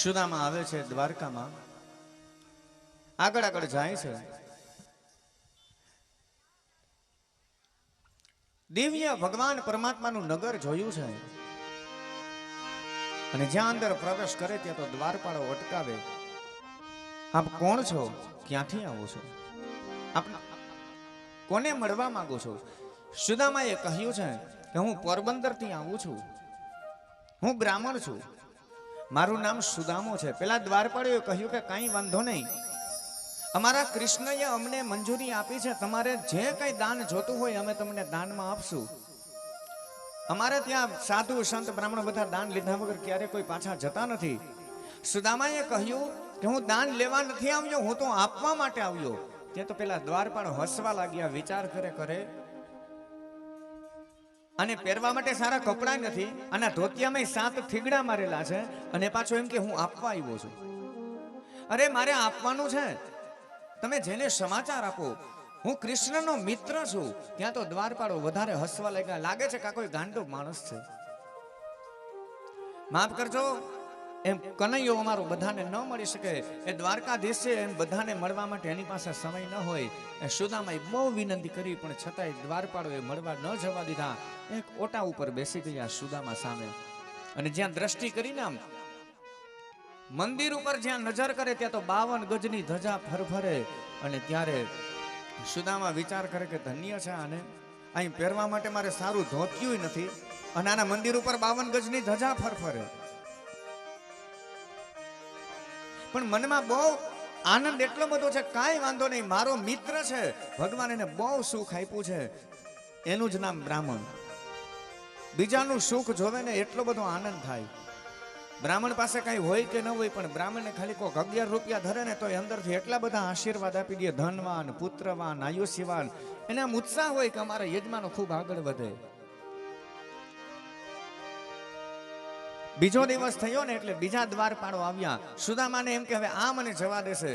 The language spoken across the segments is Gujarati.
સુદામા આવે છે દ્વારકામાં, આગળ આગળ જાય છે. દિવ્ય ભગવાન પરમાત્માનું નગર જોયું છે અને જ્યાં અંદર પ્રવેશ કરે ત્યાં તો દ્વારપાળો અટકાવે. આપ કોણ છો? ક્યાંથી આવો છો? આપ કોને મળવા માંગો છો? સુદામાએ કહ્યું છે કે હું પોરબંદરથી આવું છું, હું બ્રાહ્મણ છું, મારું નામ સુદામો છે. પેલા દ્વારપાળોએ કહ્યું કે કાંઈ વાંધો નહીં, અમારા કૃષ્ણએ અમને મંજૂરી આપી છે, તમારે જે કંઈ દાન જોતું હોય અમે તમને દાનમાં આપશું. અમારે ત્યાં સાધુ સંત બ્રાહ્મણ બધા દાન લીધા વગર ક્યારે કોઈ પાછા જતા નથી. સુદામાએ કહ્યું કે હું દાન લેવા નથી આવ્યો, હું તો આપવા માટે આવ્યો. તે તો પેલા દ્વારપાળ હસવા લાગ્યા, વિચાર કરે અને પહેરવા માટે સારા કપડા નથી, અને ધોતિયામાં 7 થીગડા મારેલા છે, અને પાછો એમ કે હું આપવા આવ્યો છું. અરે મારે આપવાનું છે, તમે જેને સમાચાર આપો, હું કૃષ્ણનો મિત્ર છું. ત્યાં તો દ્વારપાળો વધારે હસવા લાગ્યા, લાગે છે કે કોઈ ગાંડો માણસ છે. માફ કરજો, એમ કનૈયો અમારો બધાને ન મળી શકે, એ દ્વારકાધીશ છે, એમ બધાને મળવા માટે એની પાસે સમય ન હોય. એ સુદામાએ બહુ વિનંતી કરી, પણ છતાંય દ્વારપાળોએ મળવા ન જવા દીધા. એક ઓટા ઉપર બેસી ગયા સુદામા સામે, અને જ્યાં દ્રષ્ટિ કરીને આમ મંદિર ઉપર જ્યાં નજર કરે ત્યાં તો 52 ગજની ધજા ફરફરે. અને ત્યારે સુદામા વિચાર કરે કે ધન્ય છે આને, અહીં પહેરવા માટે મારે સારું ધોતિયું નથી, અને આના મંદિર ઉપર 52 ગજની ધજા ફરફરે. પણ મનમાં બહુ આનંદ એટલો બધો છે, કાંઈ વાંધો નહીં, મારો મિત્ર છે, ભગવાન એને બહુ સુખ આપ્યું છે, એનું જ નામ બ્રાહ્મણ. બીજાનું સુખ જોવે ને એટલો બધો આનંદ થાય. બ્રાહ્મણ પાસે કઈ હોય કે ન હોય, પણ બ્રાહ્મણને ખાલી કોક 11 રૂપિયા ધરે ને તો એ અંદરથી એટલા બધા આશીર્વાદ આપી દે, ધનવાન, પુત્રવાન, આયુષ્યવાન. એને આમ ઉત્સાહ હોય કે અમારા યજમાનો ખૂબ આગળ વધે. બીજો દિવસ થયો ને એટલે બીજા દ્વારપાળો આવ્યા. સુદામાને એમ કે હવે આ મને જવા દેશે,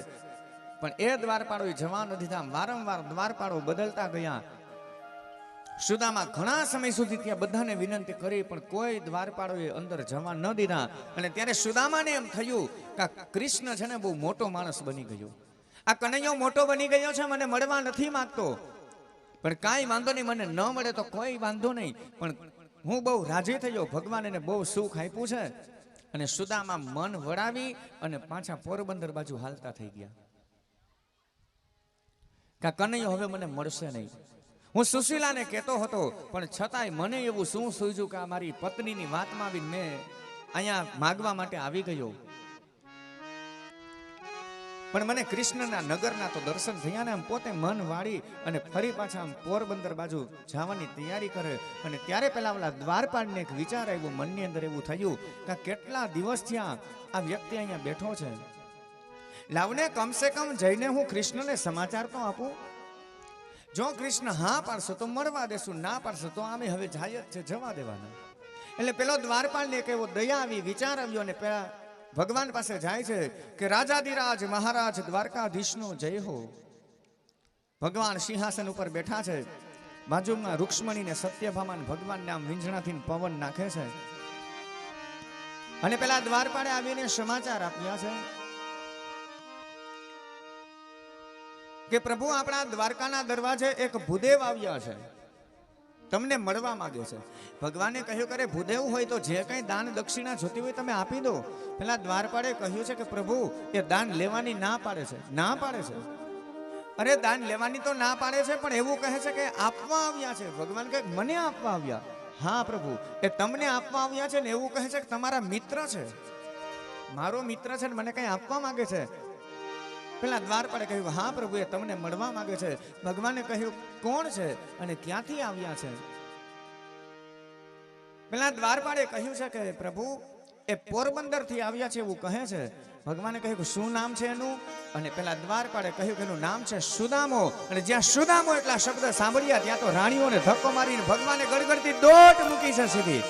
પણ એ દ્વારપાળો જવા નથી દીધા. વારંવાર દ્વારપાળો બદલતા ગયા. સુદામા ઘણા સમય સુધી ત્યાં બધાને વિનંતી કરી, પણ કોઈ દ્વારપાળોએ અંદર જવા ન દીધા. અને ત્યારે સુદામાને એમ થયું કે કૃષ્ણ છે ને બહુ મોટો માણસ બની ગયો, આ કનૈયો મોટો બની ગયો છે, મને મળવા નથી માંગતો. પણ કાંઈ વાંધો નહીં, મને ન મળે તો કોઈ વાંધો નહીં, પણ હું બહુ રાજી થયો, ભગવાન એને બહુ સુખ આપ્યું છે. અને સુદામા મન વળાવી અને પાછા પોરબંદર બાજુ હાલતા થઈ ગયા. કે કનૈયો હવે મને મળશે નહીં. હું સુશીલાને કહેતો હતો, પણ છતાંય મને એવું શું સૂઝ્યું કે આ મારી પત્નીની વાતમાં આવીને મેં અહીંયા માગવા માટે આવી ગયો. પણ મને કૃષ્ણના નગરના તો દર્શન થયા ને, આમ પોતે મન વાળી અને ફરી પાછા આમ પોરબંદર બાજુ જવાની તૈયારી કરે. અને ત્યારે પેલા દ્વારપાળને એક વિચાર આવ્યો, મનની અંદર એવું થયું કે કેટલા દિવસથી આ વ્યક્તિ અહીંયા બેઠો છે, લાવને કમસે કમ જઈને હું કૃષ્ણને સમાચાર તો આપું. જો કૃષ્ણ હા પાડશે તો મળવા દેશું, ના પાડશે તો આમે હવે જાય જ છે, જવા દેવાના. એટલે પેલો દ્વારપાળને એક એવો દયા આવી, વિચાર આવ્યો, અને પેલા ભગવાન પાસે જાય છે કે રાજાધિરાજ મહારાજ દ્વારકાધીશનો જય હો. ભગવાન સિંહાસન ઉપર બેઠા છે, બાજુમાં રૂક્ષ્મણી ને સત્યભામા ભગવાનને આમ વીંઝણાથી પવન નાખે છે. અને પેલા દ્વારપાળે આવીને સમાચાર આપ્યા છે કે પ્રભુ આપણા દ્વારકાના દરવાજે એક ભૂદેવ આવ્યા છે, તમને મળવા માંગે છે. ભગવાને કહ્યું કરે ભૂદેવ હોય તો જે કઈ દાન દક્ષિણા જોતી હોય તમે આપી દો. પેલા દ્વારપાળે કહ્યું છે કે પ્રભુ એ દાન લેવાની ના પાડે છે, ના પાડે છે. અરે દાન લેવાની તો ના પાડે છે, પણ એવું કહે છે કે આપવા આવ્યા છે. ભગવાન કહે મને આપવા આવ્યા? હા પ્રભુ, એ તમને આપવા આવ્યા છે ને એવું કહે છે કે તમારા મિત્ર છે, મારો મિત્ર છે ને મને કઈ આપવા માંગે છે. પેલા દ્વારપાળે કહ્યું હા પ્રભુ, એ તમને મળવા માંગે છે. ભગવાને કહ્યું કોણ છે અને ક્યાંથી આવ્યા છે? પેલા દ્વારપાળે કહ્યું છે કે પ્રભુ એ પોરબંદર થી આવ્યા છે એવું કહે છે. ભગવાને કહ્યું કે શું નામ છે એનું? અને પેલા દ્વારપાળે કહ્યું કે એનું નામ છે સુદામો. અને જ્યાં સુદામો એટલા શબ્દ સાંભળ્યા ત્યાં તો રાણીઓને ધક્કો મારીને ભગવાને ગળગળતી દોટ મૂકી છે સીધી.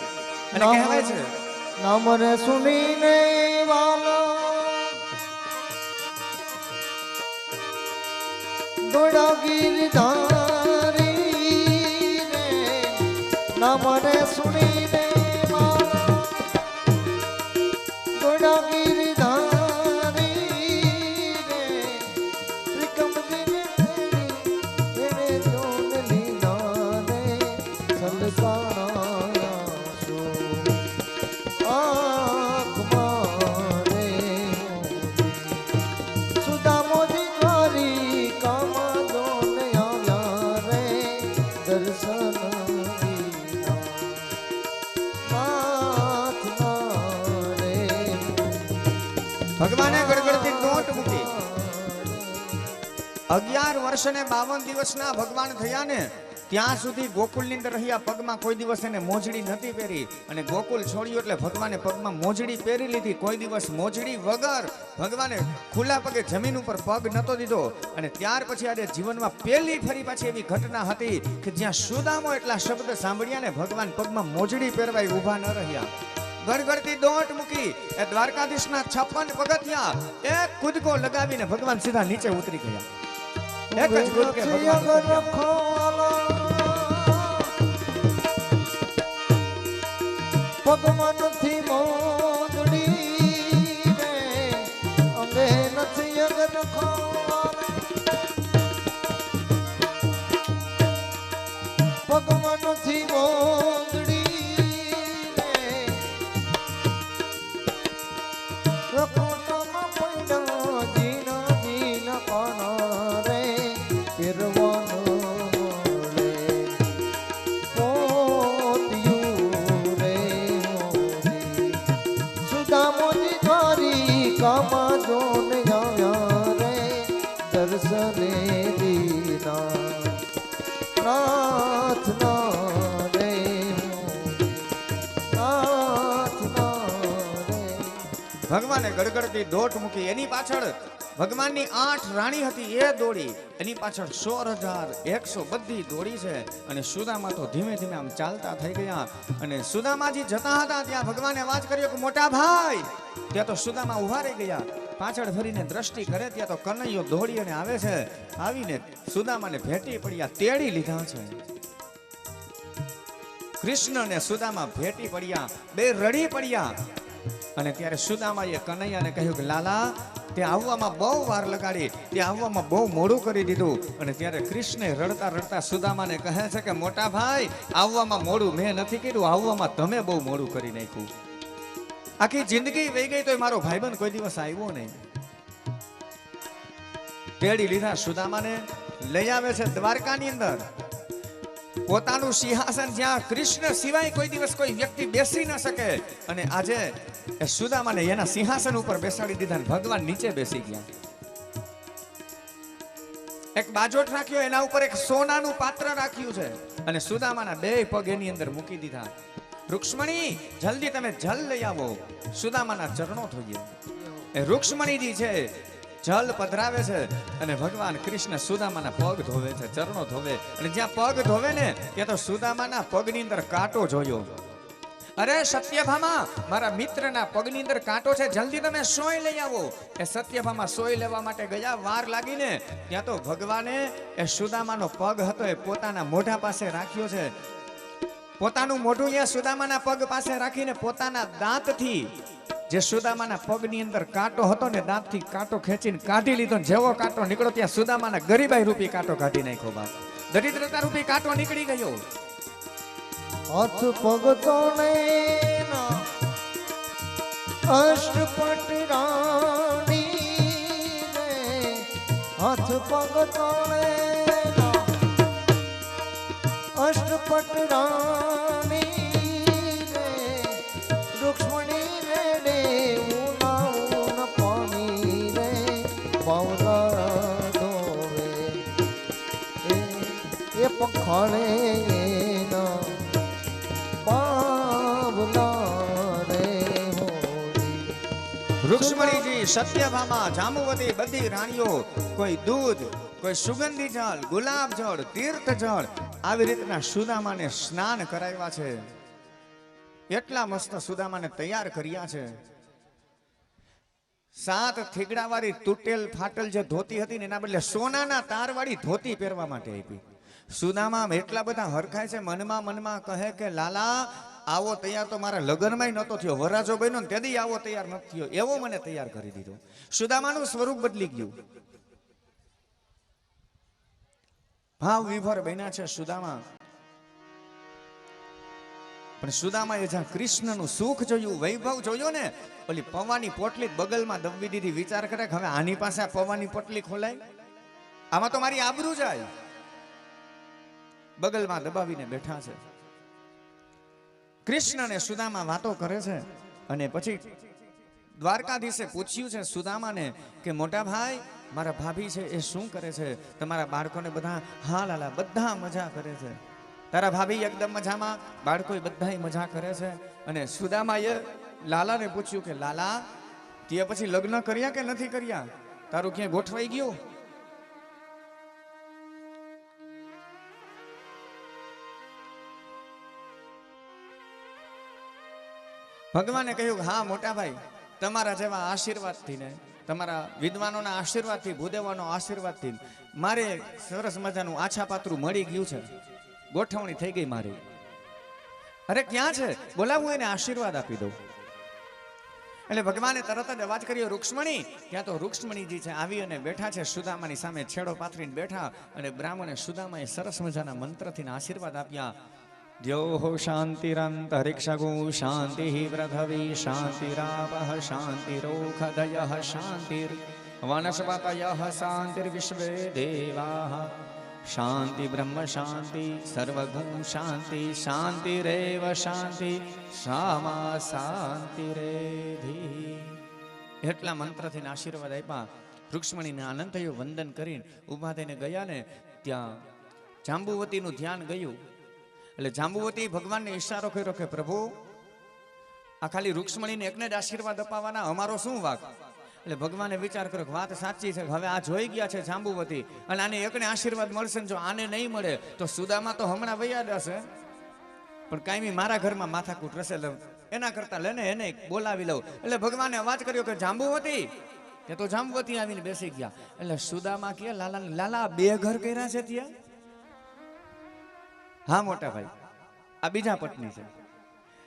અને કહેવાય છે નામ રે સુનીને વાલો દોડા ગીરધારી રે, નામ રે સુનીને વાલો દોડા ગીરધારી ભગવાને ગડગડતી દોટ મૂકી 11 વર્ષ ને 52 દિવસના ભગવાન થયા ને ત્યાં સુધી ગોકુળની અંદર રહ્યા પગમાં કોઈ દિવસ એને મોજડી નથી પહેરી અને ગોકુળ છોડ્યું એટલે ભગવાને પગમાં મોજડી પહેરી લીધી. કોઈ દિવસ મોજડી વગર ભગવાને ખુલ્લા પગે જમીન ઉપર પગ નતો દીધો. અને ત્યાર પછી આજે જીવનમાં પહેલી ફરી પાછી એવી ઘટના હતી કે જ્યાં સુદામો એટલા શબ્દ સાંભળ્યા ને ભગવાન પગમાં મોજડી પહેરવાય ઊભા ન રહ્યા. ગડગડતી દોટ મૂકી એ દ્વારકાધીશના 56 પગથિયા એક કૂદકો લગાવીને ભગવાન સીધા નીચે ઉતરી ગયા. એક જ કૂદકે ભગવાન પગમાં નથી મોજડી રે અંગે નથી અગર ખોવાલે પગમાં નથી મોજડી રે રખોટામાં પડ્યો જીના જીના કોના રે ફેરવાનો કામા જોન આવ્યા રે દર્શને દીના નાથ ના રે નાથ ના રે. ભગવાને ગડગડતી દોટ મૂકી. એની પાછળ ભગવાનની 8 રાણી હતી એ દોડી. એની પાછળ 16,100 બધી દોડી છે. અને સુદામા તો ધીમે ધીમે આમ ચાલતા થઈ ગયા. અને સુદામાજી જતા હતા ત્યાં ભગવાને અવાજ કર્યો કે મોટા ભાઈ. ત્યાં તો સુદામા ઉભા રહી ગયા. પાછળ ફરીને દ્રષ્ટિ કરે ત્યાં તો કનૈયો દોડી અને આવે છે. આવીને સુદામાને ભેટી પડ્યા, તેડી લીધા છે. કૃષ્ણ ને સુદામા ભેટી પડ્યા, બે રડી પડ્યા. અને ત્યારે સુદામાએ કનૈયાને કહ્યું કે લાલા તે આવવામાં બહુ વાર લગાડી, તે આવવામાં બહુ મોડું કરી દીધું. અને ત્યારે કૃષ્ણે રડતા રડતા સુદામાને કહે છે કે મોટા ભાઈ આવવામાં મોડું મેં નથી કર્યું, આવવામાં તમે બહુ મોડું કરી નાખ્યું. આખી જિંદગી વહી ગઈ તો મારો ભાઈબંધ કોઈ દિવસ આવ્યો નહીં. તેડી લીધા સુદામાને, લઈ આવે છે દ્વારકાની અંદર. પોતાનું સિંહાસન જ્યાં કૃષ્ણ સિવાય કોઈ દિવસ કોઈ વ્યક્તિ બેસી ન શકે. અને આજે એ સુદામાને એના સિંહાસન ઉપર બેસાડી દીધા અને ભગવાન નીચે બેસી ગયા. એક બાજોટ રાખ્યો, એના ઉપર એક સોનાનું પાત્ર રાખ્યું છે. અને સુદામાના 2 પગ એની અંદર મૂકી દીધા. રૂક્ષ્મણી જલ્દી તમે જલ લઈ આવો, સુદામાના ચરણો ધોઈએ. એ રૂક્ષ્મણીજી છે જલ પધરાવે છે. અને ભગવાન કૃષ્ણ સુદામાના પગ ધોવે છે, ચરણો ધોવે. અને જ્યાં પગ ધોવે ને ત્યાં તો સુદામાના પગની અંદર કાંટો જોયો. અરે સત્યભામા મારા મિત્રના પગની અંદર કાંટો છે, જલ્દી તમે સોય લઈ આવો. એ સત્યભામા સોય લેવા માટે ગયા, વાર લાગીને ત્યાં તો ભગવાને એ સુદામાનો પગ હતો એ પોતાના મોઢા પાસે રાખ્યો છે. પોતાનું મોઢું અહીંયા સુદામાના પગ પાસે રાખીને પોતાના દાંતથી જે સુદામાના પગની અંદર કાંટો હતો ને દાંતથી કાંટો ખેંચીને કાઢી લીધો. જેવો કાંટો નીકળ્યો ત્યાં સુદામાના ગરીબાઈ રૂપી કાંટો કાઢી નાખ્યો. બાપ દરિદ્રતા રૂપી કાંટો નીકળી ગયો. હાથ પગ તોને અષ્ટપટ રાણી રે હાથ પગ તોને અષ્ટપટ રાણી રે રૂક્ષ્મણી રે ઉના ઉન પાણી રે બાવલા ધોવે એ પખાણે ના રૂક્ષ્મણીજી, સત્યભામા, જાંબુવતી બધી રાણીઓ કોઈ દૂધ, કોઈ સુગંધી જળ, ગુલાબ જળ, તીર્થ જળ આવી રીતના સુદામાને સ્નાન કરાવ્યા છે. એટલા મસ્ત સુદામાને તૈયાર કર્યા છે. 7 થીગડા વાળી તૂટેલ ફાટેલ જે ધોતી હતી ને એના બદલે સોનાના તાર વાળી ધોતી પહેરવા માટે આપી. સુદામા એટલા બધા હરખાય છે, મનમાં કહે કે લાલા આવો તૈયાર તો મારા લગ્નમાં નહોતો થયો, વરાજો બન્યો ને તેથી આવો તૈયાર નથી થયો, એવો મને તૈયાર કરી દીધો. સુદામાનું સ્વરૂપ બદલી ગયું. ભાવ વિભોર બન્યા છે સુદામા. પણ સુદામાએ જ્યાં કૃષ્ણનું સુખ જોયું, વૈભવ જોયો ને, ઓલી પવાની પોટલી બગલમાં દબવી દીધી. વિચાર કરે હવે આની પાસે આ પવાની પોટલી ખોલાય, આમાં તો મારી આબરૂ જાય. બગલમાં દબાવીને બેઠા છે. કૃષ્ણ ને સુદામા વાતો કરે છે. અને પછી દ્વારકાધીશે પૂછ્યું છે સુદામાને કે મોટા ભાઈ મારા ભાભી છે એ શું કરે છે? તમારા બાળકોને બધા હા લાલા બધા મજા કરે છે. તારા ભાભી એકદમ મજામાં, બાળકો બધાય મજા કરે છે. અને સુદામાએ લાલાને પૂછ્યું કે લાલા તે પછી લગ્ન કર્યા કે નથી કર્યા? તારું ક્યાંય ગોઠવાઈ ગયું? ભગવાને કહ્યું હા મોટા ભાઈ, તમારા જેવા આશીર્વાદથી ને તમારા વિદ્વાનોના આશીર્વાદથી, ભૂદેવાનો આશીર્વાદથી મારે સરસ મજાનું આછા પાત્રું મળી ગયું છે, ગોઠવણી થઈ ગઈ મારી. અરે ક્યાં છે? બોલાવું એને આશીર્વાદ આપી દઉં. એટલે ભગવાને તરત જ અવાજ કર્યો રૂક્ષ્મણી. ત્યાં તો રૂક્ષ્મણીજી છે આવી અને બેઠા છે સુદામાની સામે, છેડો પાથરીને બેઠા. અને બ્રાહ્મણે સુદામાએ સરસ મજાના મંત્રથી આશીર્વાદ આપ્યા. દ્યોઃ શાંતિરંતરિક્ષગો શાંતિ પૃથ્વી શાંતિરાપઃ શાંતિરોખદયઃ શાંતિર વનસ્પતયઃ શાંતિર્વિશ્વે દેવાઃ શાંતિ બ્રહ્મ શાંતિ સર્વગુણ શાંતિ શાંતિરેવ શાંતિ સામા શાંતિરેધિ. એટલા મંત્રથી આશીર્વાદ આપ્યા. રૂક્ષ્મણીને આનંદ થયો. વંદન કરીને ઊભા થઈને ગયા ને ત્યાં જાંબુવતીનું ધ્યાન ગયું. એટલે જાંબુવતી ભગવાનને ઈશારો કર્યો કે પ્રભુ આ ખાલી રૂક્ષ્મણીને એકને જ આશીર્વાદ અપાવવાના, અમારો શું વાક? એટલે ભગવાને વિચાર કર્યો કે વાત સાચી છે. હવે આ જોઈ ગયા છે જાંબુવતી અને આને એકને આશીર્વાદ મળશે ને જો આને નહીં મળે તો સુદામા તો હમણાં વૈયા જશે, પણ કાયમી મારા ઘરમાં માથાકૂટ રહેશે. એના કરતા લેને એને બોલાવી લઉં. એટલે ભગવાને અવાજ કર્યો કે જાંબુવતી. કે તો જાંબુવતી આવીને બેસી ગયા. એટલે સુદામા કે લાલા લાલા બે ઘર કર્યા છે ત્યાં? હા મોટા ભાઈ, આ બીજા પત્ની છે.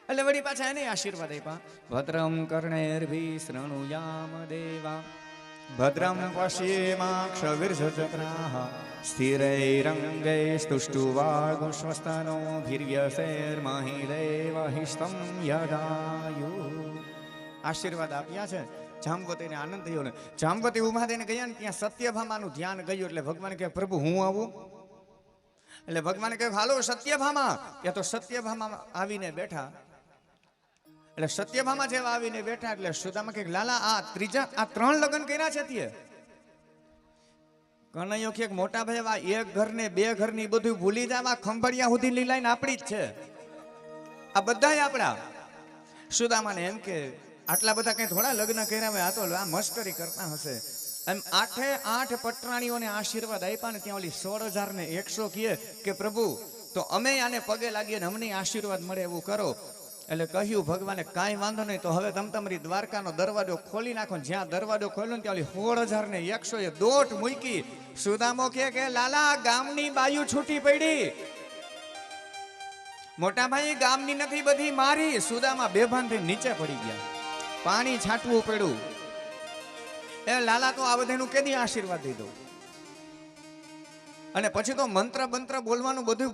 એટલે વળી પાછા એને આશીર્વાદ આપ્યા. ભદ્રમ કર્ણેર્ભિ શૃણુયામ દેવા ભદ્રમ પશ્યેમાક્ષવિર્જત્રાઃ સ્થિરૈરંગૈસ્તુષ્ટુવાગુષ્વસ્તનો ભીર્યસેર્મહિદેવહિસ્તમ યદાયુ. આશીર્વાદ આપ્યા છે. જાંબવતીને આનંદ થયો ને જાંબવતી ઉભા થઈને ગયા ને ત્યાં સત્યભામાનું ધ્યાન ગયું. એટલે ભગવાન કહે પ્રભુ હું આવું? એટલે ભગવાને કહ્યું હાલો સત્યભામા. ત્યાં તો સત્યભામા આવીને બેઠા. એટલે સત્યભામા જેવા આવીને બેઠા એટલે સુદામા કે લાલા આ ત્રણ લગ્ન કર્યા છે તે? કનૈયો કે મોટા ભાઈ આ એક ઘર ને બે ઘર ની બધું ભૂલી જાવ, આ ખંભાળિયા સુધી ની લાઈન આપણી જ છે, આ બધાય આપણા. સુદામાને એમ કે આટલા બધા કઈ થોડા લગ્ન કર્યા હોય, આ તો આ મસ્કરી કરતા હશે. એમ 8 પટરાણીઓને આશીર્વાદ આપ્યા ને ત્યાં ઓલી 16,100 કહે કે પ્રભુ તો અમે આને પગે લાગીએ ને અમને આશીર્વાદ મળે એવું કરો. એટલે કહ્યું ભગવાને કાંઈ વાંધો નહીં, તો હવે તમારી દ્વારકાનો દરવાજો ખોલી નાખો. જ્યાં દરવાજો ખોલ્યો ને ત્યાં ઓલી 16,100 એ દોટ મૂકી. સુદામો કે લાલા ગામની બાયુ છૂટી પડી. મોટા ભાઈ ગામની નથી બધી મારી. સુદામા બેભાન થઈ નીચે પડી ગયા, પાણી છાંટવું પડ્યું. એ લાલા તો આ બધાનું કેદી આશીર્વાદ દીધો. અને પછી તો મંત્ર બોલવાનું બધું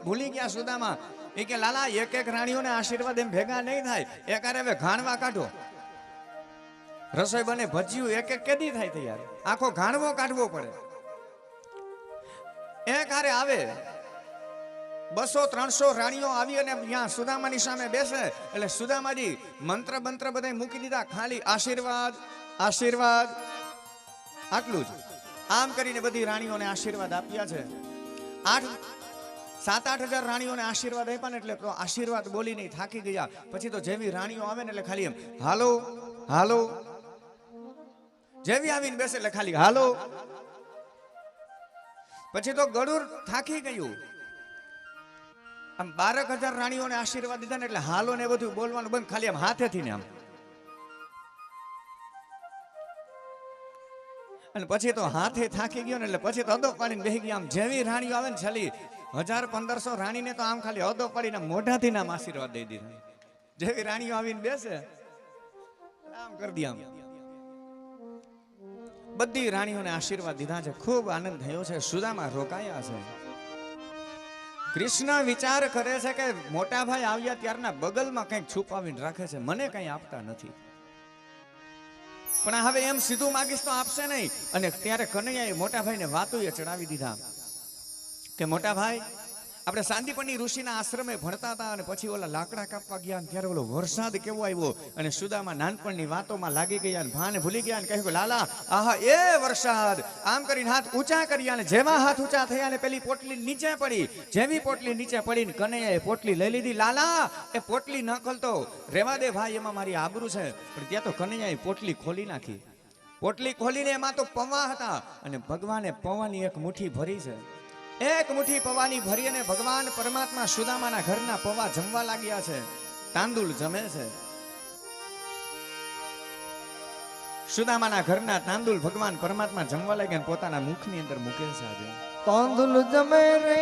ભૂલી ગયા સુદામા. એ કે લાલા એક રાણીઓને આશીર્વાદ એમ ભેગા નહીં થાય, એક હવે ઘાણવા કાઢો. રસોઈ બને ભજીયું એક કેદી થાય તૈયાર, આખો ઘાણવો કાઢવો પડે. એક હારે આવે 200-300 રાણીઓ આવી અને ત્યાં સુદામાની સામે બેસે. એટલે સુદામાજી મંત્ર બધા મૂકી દીધા, ખાલી આશીર્વાદ આશીર્વાદ આટલું જ. આમ કરીને બધી રાણીઓને આશીર્વાદ આપ્યા છે. 7-8 હજાર રાણીઓને આશીર્વાદ આપ્યા ને એટલે તો આશીર્વાદ બોલી નહીં થાકી ગયા. પછી તો જેવી રાણીઓ આવે ને એટલે ખાલી એમ હાલો હાલો, જેવી આવીને બેસે એટલે ખાલી હાલો. પછી તો ગળુર થાકી ગયું. આમ 12,000 રાણીઓને આશીર્વાદ દીધા ને એટલે હાલો ને બધું બોલવાનું બંધ, ખાલી આમ હાથેથી ને આમ. અને પછી તો હાથે થાકી ગયો ને એટલે પછી તો અદો પાડીને બેસી ગયા. આમ જેવી રાણીઓ આવે ને છેલ્લી 1,000-1,500 રાણીને તો આમ ખાલી અદો પાડીને મોઢાથી નામ આશીર્વાદ દઈ દીધા. જેવી રાણીઓ આવીને બેસે આમ કરી દે. આમ બધી રાણીઓને આશીર્વાદ દીધા છે. ખૂબ આનંદ થયો છે. સુદામા રોકાયા છે. કૃષ્ણ વિચાર કરે છે કે મોટા ભાઈ આવ્યા ત્યારના બગલમાં કંઈક છુપાવીને રાખે છે, મને કંઈ આપતા નથી. પણ હવે એમ સીધું માગીશ તો આપશે નહીં. અને ત્યારે કનૈયાએ મોટા ભાઈને વાતુએ ચડાવી દીધા કે મોટા ભાઈ આપણે સાંદીપની ઋષિના આશ્રમે ભણતા હતા અને પછી ઓલા લાકડા કાપવા ગયા અને ત્યારે ઓલો વરસાદ કેવો આવ્યો અને સુદામા નાનપણની વાતોમાં લાગી ગયા અને ભાને ભૂલી ગયા અને કહ્યું લાલા આહા એ વરસાદ આમ કરીને હાથ ઊંચા કર્યા અને જેવા હાથ ઊંચા થયા ને પેલી પોટલી નીચે પડી જેવી પોટલી નીચે પડીને કનૈયાએ પોટલી લઈ લીધી લાલા એ પોટલી ન ખોલતો રેવા દે ભાઈ એમાં મારી આબરૂ છે પણ ત્યાં તો કનૈયાએ પોટલી ખોલી નાખી પોટલી ખોલીને એમાં તો પૌવા હતા અને ભગવાને પૌવાની એક મુઠ્ઠી ભરી છે એક મુઠ્ઠી પૌવાની ભરી અને ભગવાન પરમાત્મા સુદામાના ઘરના પૌવા જમવા લાગ્યા છે તાંદુલ જમે છે સુદામાના ઘરના તાંદુલ ભગવાન પરમાત્મા જમવા લાગ્યા અને પોતાના મુખની અંદર મૂકે છે આજે તાંદુલ જમે રે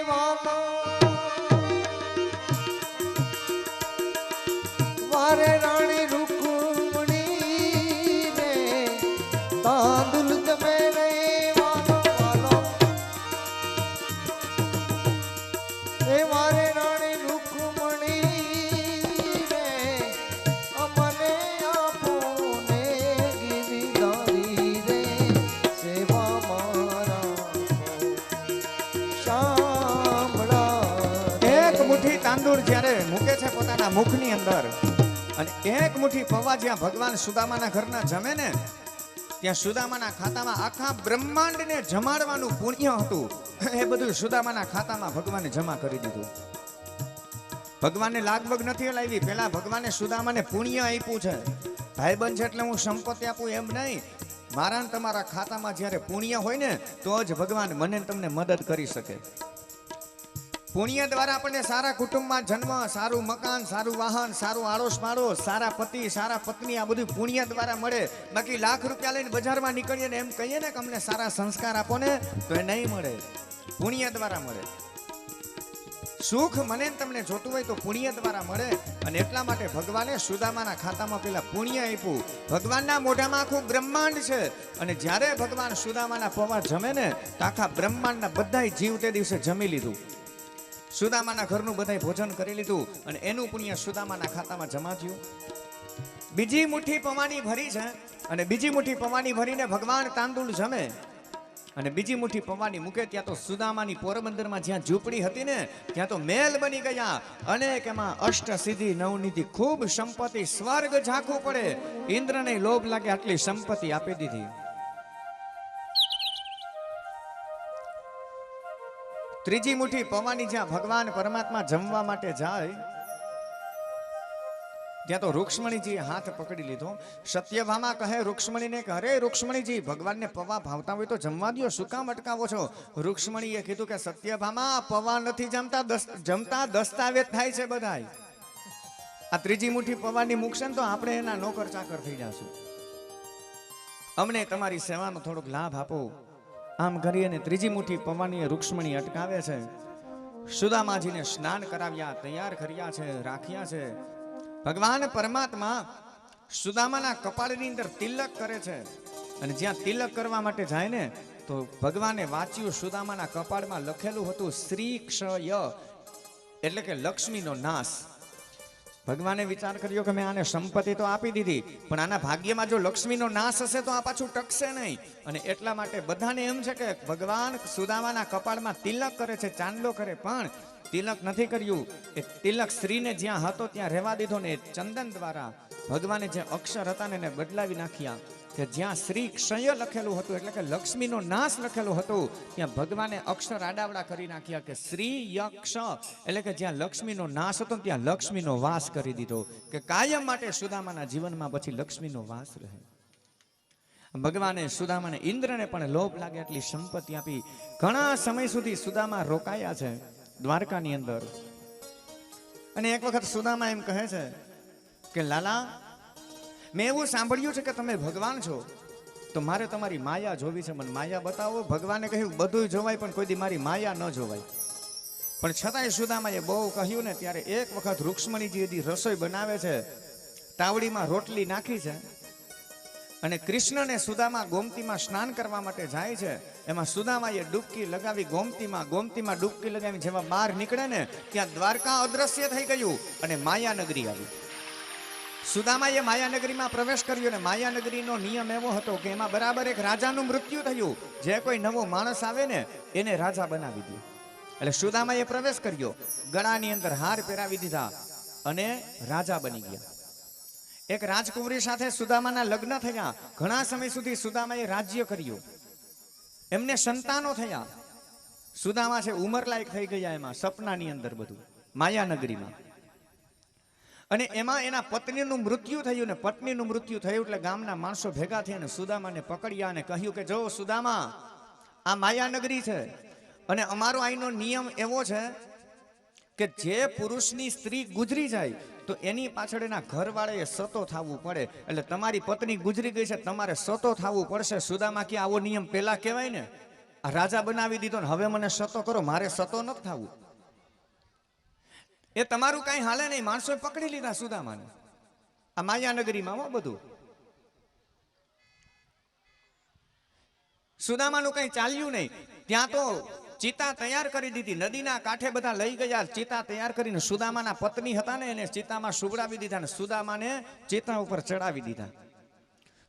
વાલા વારે રાણી રૂકમણી રે તાંદુલ જમે રે વાલો એ વારે રાણી રૂકમણી રે અમને આપો ને ગિરિધારી રે સેવા મારા શામળા એક મુઠ્ઠી તાંદુળ જ્યારે મૂકે છે પોતાના મુખની અંદર અને એક મુઠ્ઠી પૌવા જ્યાં ભગવાન સુદામાના ઘરના જમે ને ત્યાં સુદામાના ખાતામાં આખા બ્રહ્માંડને જમાડવાનું પુણ્ય હતું એ બધું સુદામાના ખાતામાં ભગવાને જમા કરી દીધું ભગવાનને લાગવગ નથી લાવી પેલા ભગવાને સુદામાને પુણ્ય આપ્યું છે ભાઈબંધ છે એટલે હું સંપત્તિ આપું એમ નહીં મારા ને તમારા ખાતામાં જ્યારે પુણ્ય હોય ને તો જ ભગવાન મને તમને મદદ કરી શકે પુણ્ય દ્વારા આપણને સારા કુટુંબમાં જન્મ સારું મકાન સારું વાહન સારું આડોશ પાડોશ સારા પતિ સારા પત્ની આ બધું પુણ્ય દ્વારા મળે બાકી લાખ રૂપિયા લઈને બજારમાં નીકળીએ ને એમ કહીએ ને કે અમને સારા સંસ્કાર આપો ને તો એ નહીં મળે પુણ્ય દ્વારા મળે સુખ મને તમને જોતું હોય તો પુણ્ય દ્વારા મળે અને એટલા માટે ભગવાને સુદામાના ખાતામાં પેલા પુણ્ય આપ્યું ભગવાનના મોઢામાં આખું બ્રહ્માંડ છે અને જ્યારે ભગવાન સુદામાના પૌવા જમે ને તો આખા બ્રહ્માંડના બધાય જીવ તે દિવસે જમી લીધું સુદામાના ઘરનું બધાય ભોજન કરી લીધું અને એનું પુણ્ય સુદામાના ખાતામાં જમા થયું બીજી મુઠ્ઠી પૌવાની ભરી છે અને બીજી મુઠ્ઠી પૌવાની ભરીને ભગવાન તાંદુલ જમે અને બીજી મુઠ્ઠી પૌવાની મૂકે ત્યાં તો સુદામાની પોરબંદરમાં જ્યાં ઝૂંપડી હતી ને ત્યાં તો મહેલ બની ગયા અનેક એમાં અષ્ટ સિદ્ધિ નવનિધિ ખૂબ સંપત્તિ સ્વર્ગ ઝાંખું પડે ઇન્દ્રને લોભ લાગે આટલી સંપત્તિ આપી દીધી ત્રીજી મુઠ્ઠી પૌવાની જ્યાં ભગવાન પરમાત્મા જમવા માટે જાય ત્યાં તો રૂક્ષ્મણીજી હાથ પકડી લીધો સત્યભામા કહે રૂક્ષ્મણીને કે અરે રૂક્ષ્મણીજી ભગવાનને પૌવા ભાવતા હોય તો જમવા દો શું કામ અટકાવો છો રૂક્ષ્મણીએ કીધું કે સત્યભામા પૌવા નથી જમતા દસ્તાવેજ થાય છે બધાય આ ત્રીજી મુઠ્ઠી પૌવાની મૂકશે ને તો આપણે એના નોકર ચાકર થઈ જશું અમને તમારી સેવાનો થોડોક લાભ આપો આમ કરી અને ત્રીજી મુઠ્ઠી પૌવાની રૂક્ષ્મણી અટકાવે છે સુદામાજીને સ્નાન કરાવ્યા તૈયાર કર્યા છે રાખ્યા છે ભગવાન પરમાત્મા સુદામાના કપાળની અંદર તિલક કરે છે અને જ્યાં તિલક કરવા માટે જાય ને તો ભગવાને વાંચ્યું સુદામાના કપાળમાં લખેલું હતું શ્રી ક્ષય એટલે કે લક્ષ્મીનો નાશ ભગવાને વિચાર કર્યો કે મેં આને સંપત્તિ તો આપી દીધી પણ આના ભાગ્યમાં જો લક્ષ્મીનો નાશ હશે તો આ પાછું ટકશે નહીં અને એટલા માટે બધાને એમ છે કે ભગવાન સુદામાના કપાળમાં તિલક કરે છે ચાંદલો કરે પણ તિલક નથી કર્યું એ તિલક શ્રીને જ્યાં હતો ત્યાં રહેવા દીધો ને ચંદન દ્વારા ભગવાને જે અક્ષર હતા ને એને બદલાવી નાખ્યા કે જ્યાં શ્રી ક્ષય લખેલું હતું એટલે કે લક્ષ્મીનો નાશ લખેલું હતું ત્યાં ભગવાને અક્ષર આડાવડા કરી નાખ્યા કે શ્રી યક્ષ એટલે કે જ્યાં લક્ષ્મીનો નાશ હતો ત્યાં લક્ષ્મીનો વાસ કરી દીધો કે કાયમ માટે સુદામાના જીવનમાં પછી લક્ષ્મીનો વાસ રહે ભગવાને સુદામાને ઇન્દ્રને પણ લોભ લાગે એટલી સંપત્તિ આપી ઘણા સમય સુધી સુદામા રોકાયા છે દ્વારકાની અંદર અને એક વખત સુદામા એમ કહે છે કે લાલા મેં એવું સાંભળ્યું છે કે તમે ભગવાન છો તો મારે તમારી માયા જોવી છે મને માયા બતાવો ભગવાને કહ્યું બધું જોવાય પણ કોઈ દી મારી માયા ન જોવાય પણ છતાંય સુદામાએ બહુ કહ્યું ને ત્યારે એક વખત રૂક્ષ્મણીજી રસોઈ બનાવે છે તાવડીમાં રોટલી નાખી છે અને કૃષ્ણને સુદામા ગોમતીમાં સ્નાન કરવા માટે જાય છે એમાં સુદામાએ ડૂબકી લગાવી ગોમતીમાં ડૂબકી લગાવી જેવા બહાર નીકળે ને ત્યાં દ્વારકા અદ્રશ્ય થઈ ગયું અને માયાનગરી આવી સુદામાએ માયાનગરીમાં પ્રવેશ કર્યો અને માયાનગરીનો નિયમ એવો હતો કે એમાં બરાબર એક રાજાનું મૃત્યુ થયું જે કોઈ નવો માણસ આવે ને એને રાજા બનાવી દે એટલે સુદામાએ પ્રવેશ કર્યો, ગળાની અંદર હાર પહેરાવી દીધા અને રાજા બની ગયા. એક રાજકુંવરી સાથે સુદામાના લગ્ન થયા. ઘણા સમય સુધી સુદામાએ રાજ્ય કર્યું. એમને સંતાનો થયા. સુદામા છે ઉંમરલાયક થઈ ગયા એમાં સપનાની અંદર બધું માયાનગરીમાં. અને એમાં એના પત્નીનું મૃત્યુ થયું ને પત્નીનું મૃત્યુ થયું એટલે ગામના માણસો ભેગા થયા અને સુદામાને પકડ્યા અને કહ્યું કે જો સુદામા, આ માયાનગરી છે અને અમારો અહીંનો નિયમ એવો છે કે જે પુરુષની સ્ત્રી ગુજરી જાય તો એની પાછળ એના ઘરવાળાએ સતો થવું પડે. એટલે તમારી પત્ની ગુજરી ગઈ છે, તમારે સતો થવું પડશે. સુદામા કે આવો નિયમ પેલા કહેવાય ને, આ રાજા બનાવી દીધો ને હવે મને સતો કરો, મારે સતો નથી થવું. એ તમારું કઈ હાલે નહીં. માણસોએ પકડી લીધા સુદામાને આ માયાનગરીમાં. બધું સુદામાનું કઈ ચાલ્યું નહીં. ત્યાં તો ચિતા તૈયાર કરી દીધી, નદીના કાંઠે બધા લઈ ગયા. ચિતા તૈયાર કરીને સુદામાના પત્ની હતા ને એને ચિતામાં સુવડાવી દીધા ને સુદામાને ચિતા ઉપર ચડાવી દીધા.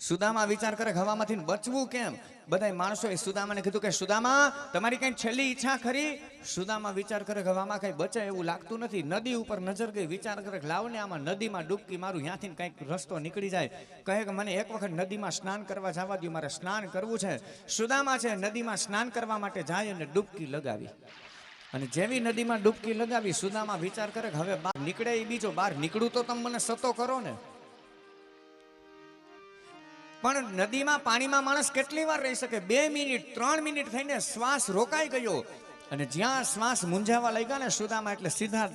સુદામા વિચાર કરે હવામાંથી બચવું કેમ. બધા માણસોએ સુદામાને કીધું કે સુદામા, તમારી કઈ છેલ્લી ઈચ્છા ખરી? સુદામા વિચાર કરે હવામાં કઈ બચે એવું લાગતું નથી. નદી ઉપર નજર ગઈ, વિચાર કરે લાવને આમાં નદીમાં ડૂબકી મારું, ત્યાંથી કઈક રસ્તો નીકળી જાય. કહે કે મને એક વખત નદીમાં સ્નાન કરવા જવા દો, મારે સ્નાન કરવું છે. સુદામા છે નદીમાં સ્નાન કરવા માટે જાય અને ડૂબકી લગાવી. અને જેવી નદીમાં ડૂબકી લગાવી સુદામા વિચાર કરે હવે બહાર નીકળે એ બીજો, બહાર નીકળું તો તમે મને સતો કરો ને. પણ નદીમાં પાણીમાં માણસ કેટલી વાર રહી શકે? 2 મિનિટ 3 મિનિટ થઈને શ્વાસ રોકાઈ ગયો. અને જ્યાં શ્વાસ મૂંઝાવા લાગ્યા ને સુદામા એટલે સીધા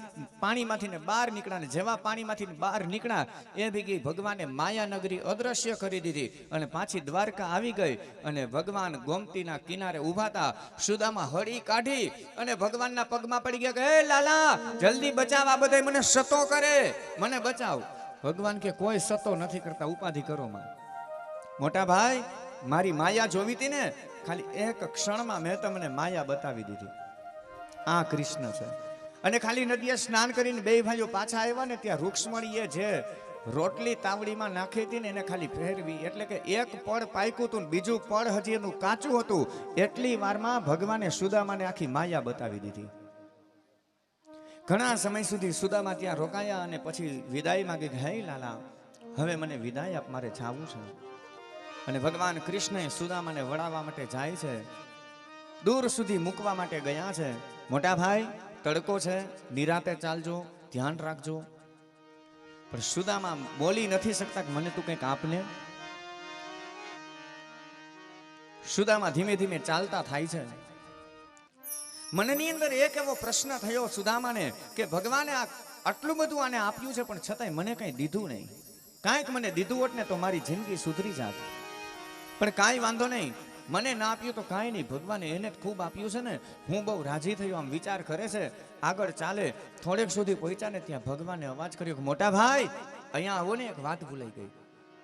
પાણીમાંથી ને બહાર નીકળ્યા. ને જેવા પાણીમાંથી બહાર નીકળ્યા એ ભેગી ભગવાને માયાનગરી અદ્રશ્ય કરી દીધી અને પાછી દ્વારકા આવી ગઈ. અને ભગવાન ગોમતીના કિનારે ઊભા હતા. સુદામા હળી કાઢી અને ભગવાનના પગમાં પડી ગયા કે હે લાલા, જલ્દી બચાવ, આ બધા મને સતો કરે, મને બચાવ. ભગવાન કે કોઈ સતો નથી કરતા, ઉપાધિ કરો માં. મોટા ભાઈ, મારી માયા જોવી હતી ને, ખાલી એક ક્ષણમાં મેં તમને માયા બતાવી દીધી. આ કૃષ્ણ છે. અને ખાલી નદીએ સ્નાન કરીને બે ભાઈઓ પાછા આવ્યા ને ત્યાં રૂક્ષ્મણીએ જે રોટલી તાવડીમાં નાખી હતી ને એને ખાલી ફેરવી. એટલે કે એક પડ પાક્યું હતું, બીજું પડ હજી એનું કાચું હતું. એટલી વારમાં ભગવાને સુદામાને આખી માયા બતાવી દીધી. ઘણા સમય સુધી સુદામા ત્યાં રોકાયા અને પછી વિદાય માંગી, હે લાલા, હવે મને વિદાય આપ, મારે જાવું છે. અને ભગવાન કૃષ્ણ સુદામાને વડાવવા માટે જાય છે, દૂર સુધી મૂકવા માટે ગયા છે. મોટા ભાઈ, તડકો છે, નિરાતે ચાલજો, ધ્યાન રાખજો. પણ સુદામા બોલી નથી શકતા કે મને તું કંઈક આપને. સુદામા ધીમે ધીમે ચાલતા થાય છે. મનની અંદર એક એવો પ્રશ્ન થયો સુદામાને કે ભગવાને આટલું બધું આને આપ્યું છે પણ છતાંય મને કંઈ દીધું નહીં. કાંઈક મને દીધું હોત ને તો મારી જિંદગી સુધરી જાત. પણ કાંઈ વાંધો નહીં, મને ના આપ્યું તો કાંઈ નહીં, ભગવાને એને જ ખૂબ આપ્યું છે ને. હું બહુ રાજી થયો. આમ વિચાર કરે છે, આગળ ચાલે. થોડેક સુધી પહોંચ્યા ને ત્યાં ભગવાને અવાજ કર્યો કે મોટા ભાઈ, અહીંયા આવો ને, એક વાત ભૂલાઈ ગઈ.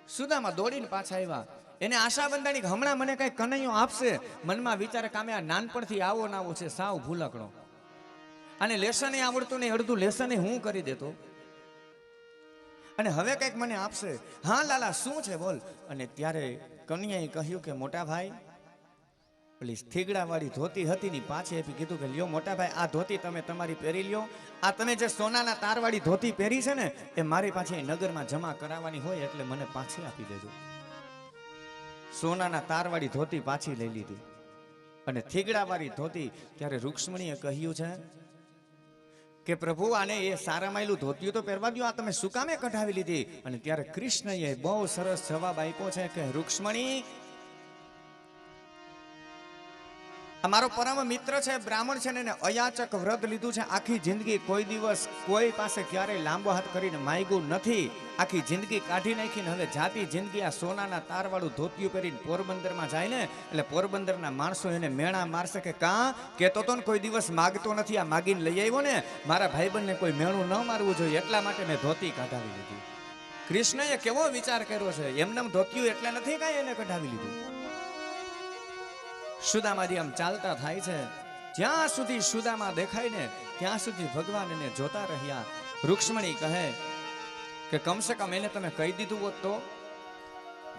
સુદામા દોડીને પાછા આવ્યા. એને આશા બંધાણી કે હમણાં મને કઈ કનૈયો આપશે. મનમાં વિચારે કામે આ નાનપણથી આવો ના આવો છે, સાવ ભૂલકણો, અને લેસન આવડતું નહીં, અડધું લેસન હું કરી દેતો, અને હવે કંઈક મને આપશે. હા લાલા, શું છે બોલ. અને ત્યારે કન્યાએ કહ્યું કે મોટા ભાઈ, પેલી થીગડા વાળી ધોતી હતી ની પાછી આપી. કીધું કે લ્યો મોટા ભાઈ, આ ધોતી તમે તમારી પહેરી લ્યો. આ તમે જે સોનાના તારવાળી ધોતી પહેરી છે ને એ મારી પાછી નગરમાં જમા કરાવવાની હોય એટલે મને પાછી આપી દેજો. સોનાના તારવાળી ધોતી પાછી લઈ લીધી. અને થીગડા વાળી ધોતી, ત્યારે રૂક્ષ્મણીએ કહ્યું છે કે પ્રભુ, આને એ સારા માયલું ધોતિયું તો પહેરવા દો, આ તમે શું કામે કઢાવી લીધી? અને ત્યારે કૃષ્ણએ બહુ સરસ જવાબ આપ્યો છે કે રૂક્ષ્મણી, અમારો પરમ મિત્ર છે, બ્રાહ્મણ છે ને એને અયાચક વ્રત લીધું છે. આખી જિંદગી કોઈ દિવસ કોઈ પાસે ક્યારેય લાંબો હાથ કરીને માંગ્યું નથી. આખી જિંદગી કાઢી નાખીને હવે જાતી જિંદગી આ સોનાના તારવાળું ધોતિયું પહેરીને પોરબંદરમાં જાય ને એટલે પોરબંદરના માણસો એને મેણા મારશે કે કાં કહેતો તો ને કોઈ દિવસ માગતો નથી, આ માગીને લઈ આવ્યો ને, મારા ભાઈબંધને કોઈ મેણું ન મારવું જોઈએ એટલા માટે મેં ધોતી કઢાવી લીધી. કૃષ્ણએ કેવો વિચાર કર્યો છે, એમને ધોતિયું એટલે નથી કાંઈ એને કઢાવી લીધું. સુદામાજી આમ ચાલતા થાય છે. જ્યાં સુધી સુદામા દેખાય ને ત્યાં સુધી ભગવાન એને જોતા રહ્યા. રૂક્ષ્મણી કહે કે કમસે કમ એને તમે કહી દીધું હોત તો,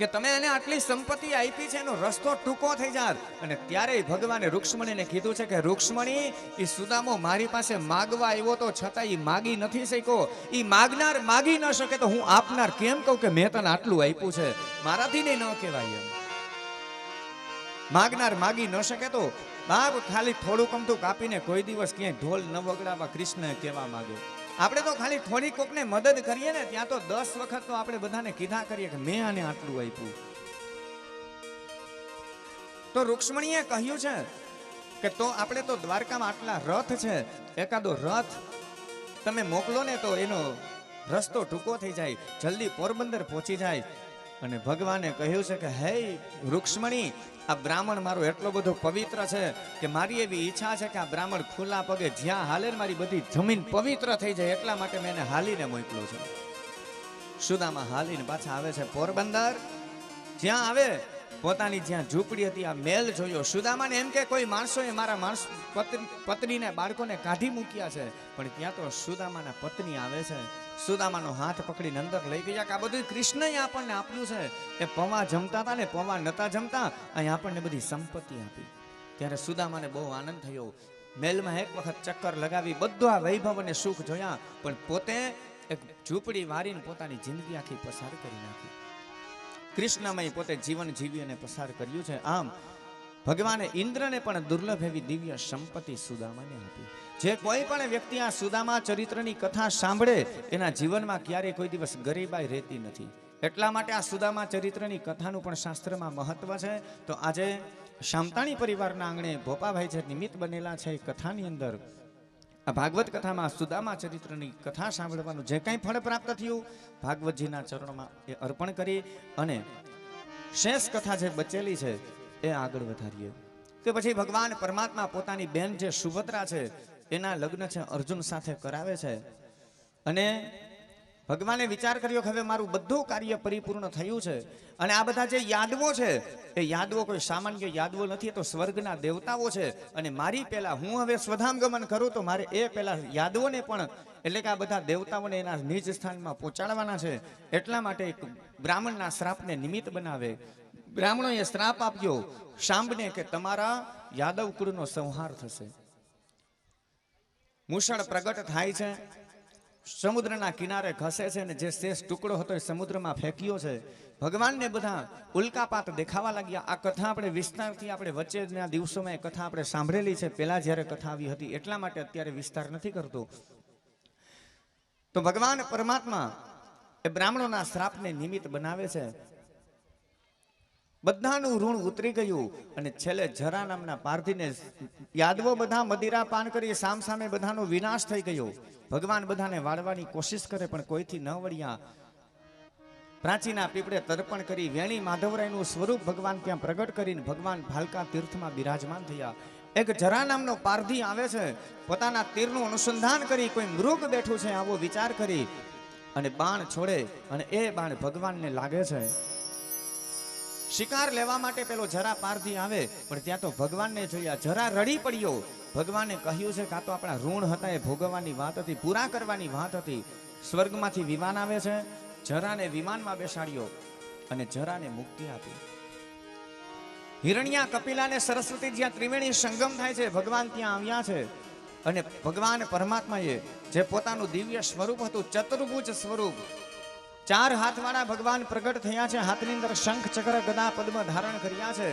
કે તમે એને આટલી સંપત્તિ આપી છે એનો રસ્તો ટૂંકો થઈ જાય. અને ત્યારે ભગવાને રૂક્ષ્મણીને કીધું છે કે રૂક્ષ્મણી, એ સુદામો મારી પાસે માગવા આવ્યો તો છતાં એ માગી નથી શક્યો. એ માગનાર માગી ન શકે તો હું આપનાર કેમ કહું કે મેં તને આટલું આપ્યું છે? મારાથી નહીં ન કહેવાય એમ. માગનાર માગી ન શકે તો બાપ ખાલી થોડું કમતું કાપીને કોઈ દિવસ ક્યાંય ઢોલ ન વગડાવા કૃષ્ણ કહેવા માંગે. આપણે તો ખાલી થોડી કોકને મદદ કરીએ ને ત્યાં તો 10 વખત તો આપણે બધાને કીધા કરીએ કે મેં આને આટલું આપ્યું. તો રૂક્ષ્મણીએ કહ્યું છે કે તો આપણે તો દ્વારકામાં આટલા રથ છે, એકાદો રથ તમે મોકલો ને તો એનો રસ્તો ટૂંકો થઈ જાય, જલ્દી પોરબંદર પહોંચી જાય. અને ભગવાને કહ્યું છે કે હે રૂક્ષ્મણી, આ બ્રાહ્મણ મારો એટલો બધો પવિત્ર છે કે મારી એવી ઈચ્છા છે કે આ બ્રાહ્મણ ખુલ્લા પગે જ્યાં હાલે મારી બધી જમીન પવિત્ર થઈ જાય, એટલા માટે મેં એને હાલીને મોકલ્યો છે. સુદામા હાલીને પાછા આવે છે પોરબંદર. જ્યાં આવે પોતાની જ્યાં ઝૂંપડી હતી આ મેલ જોયો. સુદામાને એમ કે કોઈ માણસોએ મારા પત્નીને બાળકોને કાઢી મૂક્યા છે, પણ ત્યાં તો સુદામાના પત્ની આવે છે. સુદામાનો હાથ પકડીને અંદર લઈ ગયા કે આ બધું કૃષ્ણએ આપણને આપ્યું છે. એ પૌવા જમતા હતા ને પૌવા નતા જમતા, અહીં આપણને બધી સંપત્તિ આપી. ત્યારે સુદામાને બહુ આનંદ થયો. મેલમાં એક વખત ચક્કર લગાવી બધું આ વૈભવ અને સુખ જોયા, પણ પોતે એક ઝૂંપડી વારીને પોતાની જિંદગી આખી પસાર કરી નાખી. કૃષ્ણમય પોતે જીવન જીવી અને પસાર કર્યું છે. આમ ભગવાને ઇન્દ્રને પણ દુર્લભ એવી દિવ્ય સંપત્તિ સુદામાને આપી. જે કોઈ પણ વ્યક્તિ આ સુદામા ચરિત્રની કથા સાંભળે એના જીવનમાં ક્યારેય કોઈ દિવસ ગરીબાઈ રહેતી નથી. એટલા માટે આ સુદામા ચરિત્રની કથાનું પણ શાસ્ત્રમાં મહત્વ છે. તો આજે શામતાણી પરિવારના આંગણે ભોપાભાઈ જે નિમિત્ત બનેલા છે એ કથાની અંદર આ ભાગવત કથામાં સુદામા ચરિત્રની કથા સાંભળવાનું જે કંઈ ફળ પ્રાપ્ત થયું ભાગવતજીના ચરણોમાં એ અર્પણ કરી અને શેષ કથા જે બચેલી છે એ આગળ વધારીએ. કે પછી ભગવાન પરમાત્મા પોતાની બેન જે સુભદ્રા છે એના લગ્ન છે અર્જુન સાથે કરાવે છે. અને ભગવાને વિચાર કર્યો કે હવે મારું બધું કાર્ય પરિપૂર્ણ થયું છે. અને આ બધા જે યાદવો છે એ યાદવો કોઈ સામાન્ય યાદવો નથી, એ તો સ્વર્ગના દેવતાઓ છે. અને મારી પહેલા હું હવે સ્વધામગમન કરું તો મારે એ પહેલા યાદવોને પણ એટલે કે આ બધા દેવતાઓને એના નિજ સ્થાનમાં પહોંચાડવાના છે. એટલા માટે એક બ્રાહ્મણના શ્રાપને નિમિત્ત બનાવે. બ્રાહ્મણોએ શ્રાપ આપ્યો શાંબને કે તમારા યાદવ કુળનો સંહાર થશે. મૂષણ પ્રગટ થાય છે, સમુદ્રના કિનારે ઘસે છે અને જે શેષ ટુકડો હતો એ સમુદ્રમાં ફેંક્યો છે. ભગવાનને બધા ઉલ્કાપાત દેખાવા લાગ્યા. આ કથા આપણે વિસ્તારથી આપણે વચ્ચેના દિવસોમાં એ કથા આપણે સાંભળેલી છે, પહેલા જ્યારે કથા આવી હતી, એટલા માટે અત્યારે વિસ્તાર નથી કરતો. તો ભગવાન પરમાત્મા એ બ્રાહ્મણોના શ્રાપને નિમિત્ત બનાવે છે. બધાનું ઋણ ઉતરી ગયું અને છેલ્લે જરા નામના પારધીને યાદવો બધા મદિરા પાન કરી સામસામે બધાનો વિનાશ થઈ ગયો. ભગવાન બધાને વાળવાની કોશિશ કરે પણ કોઈથી ન વળ્યા. પ્રાચીના પીપળે તર્પણ કરી વેણી માધવરાયનું સ્વરૂપ ભગવાન ત્યાં પ્રગટ કરીને ભગવાન ભાલકા તીર્થમાં બિરાજમાન થયા. એક જરા નામનો પારધી આવે છે, પોતાના તીરનું અનુસંધાન કરી કોઈ મૃગ બેઠું છે આવો વિચાર કરી અને બાણ છોડે અને એ બાણ ભગવાનને લાગે છે. શિકાર લેવા માટે પેલો જરા પારધી આવે પણ ત્યાં તો ભગવાનને જોયા. જરા રડી પડ્યો. ભગવાને કહ્યું છે કે આ તો આપણા ઋણ હતા એ ભોગવવાની વાત હતી, પૂરા કરવાની વાત હતી. સ્વર્ગમાંથી વિમાન આવે છે, જરાને વિમાનમાં બેસાડ્યો અને જરાને મુક્તિ આપી. હિરણ્યા કપિલાને સરસ્વતી જ્યાં ત્રિવેણી સંગમ થાય છે ભગવાન ત્યાં આવ્યા છે. અને ભગવાન પરમાત્માએ જે પોતાનું દિવ્ય સ્વરૂપ હતું ચતુર્ભુજ સ્વરૂપ, 4 હાથવાળા ભગવાન પ્રગટ થયા છે. હાથની અંદર શંખ ચક્ર ગદા પદ્મ ધારણ કર્યા છે.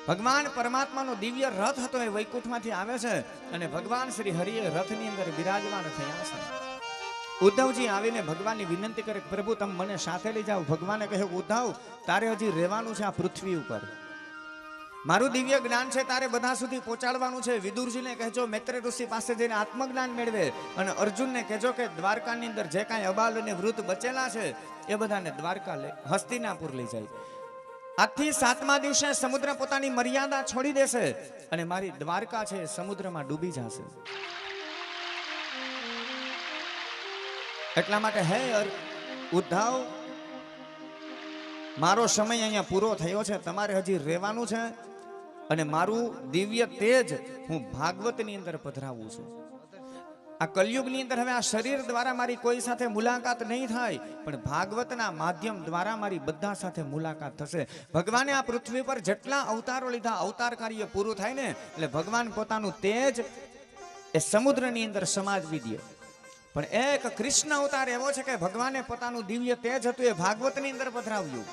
ભગવાન પરમાત્માનો દિવ્ય રથ હતો એ વૈકુંઠમાંથી આવે છે અને ભગવાન શ્રી હરિએ રથની અંદર બિરાજમાન થયા છે. ઉદ્ધવજી આવીને ભગવાનની વિનંતી કરે પ્રભુ તમે મને સાથે લઈ જાઓ. ભગવાને કહ્યું ઉદ્ધવ તારે હજી રહેવાનું છે આ પૃથ્વી ઉપર, મારું દિવ્ય જ્ઞાન છે તારે બધા સુધી પહોંચાડવાનું છે. વિદુરજીને કહેજો મૈત્રેય ઋષિ પાસે જઈને આત્મજ્ઞાન મેળવે અને અર્જુનને કહેજો કે દ્વારકાની અંદર જે કાંઈ અબાલ અને વૃદ્ધ બચેલા છે એ બધાને દ્વારકા હસ્તિનાપુર લઈ જાય. આજથી 7મા દિવસે સમુદ્ર પોતાની મર્યાદા છોડી દેશે અને મારી દ્વારકા છે સમુદ્રમાં ડૂબી જશે. એટલા માટે હે ઉદ્ધવ મારો સમય અહીંયા પૂરો થયો છે, તમારે હજી રહેવાનું છે અને મારું દિવ્ય તેજ હું ભાગવતની અંદર પધરાવું છું. આ કલયુગની અંદર હવે આ શરીર દ્વારા મારી કોઈ સાથે મુલાકાત નહીં થાય, પણ ભાગવતના માધ્યમ દ્વારા મારી બધા સાથે મુલાકાત થશે. ભગવાને આ પૃથ્વી પર જેટલા અવતારો લીધા, અવતાર કાર્ય પૂરું થાય ને એટલે ભગવાન પોતાનું તેજ એ સમુદ્રની અંદર સમાવી દે. પણ એક કૃષ્ણ અવતાર એવો છે કે ભગવાને પોતાનું દિવ્ય તેજ હતું એ ભાગવતની અંદર પધરાવ્યું.